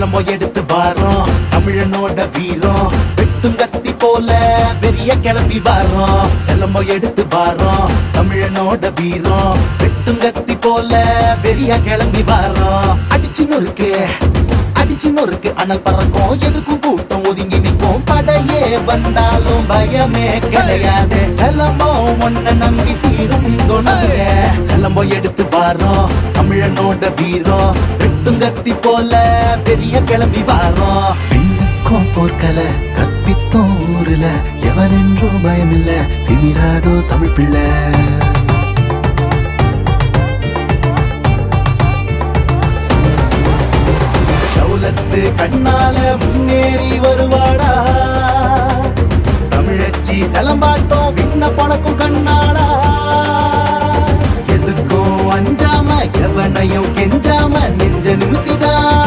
செல்லம்போ எடுத்து வாரோம் தமிழனோட வீரம் வெட்டும் கத்தி போல பெரிய கிளம்பி வாரோம் செல்லம்போ எடுத்து வாரோம் தமிழனோட வீரம் வெட்டும் கத்தி போல பெரிய கிளம்பி வாரோம் அடிச்சு நொறுக்கு அனல் பறக்கும் எதுக்கும் கூட்டம் ஒதுங்கி நிற்கும் படையே வந்தாலும் பயமே கிடையாது செல்லம்போ ஒன்ன நம்பி சீரும் சிங்கோனது செல்லம்போ எடுத்து வாரோம் தமிழனோட வீரம் வெட்டும் கத்தி போல பெரிய கிளம்பி வாரோம் பெண்ணுக்கும் போர்க்கல கற்பித்தோம் ஊருல எவனென்றும் பயமில்ல திமிராதோ தமிழ் பிள்ளை கண்ணால முன்னேறி வருவாடா தமிழச்சி செலம்பாட்டம் விண்ண பழக்கும் கண்ணாடா எதுக்கும் அஞ்சாம எவனையும் கெஞ்சாம நெஞ்ச நிமித்திதான்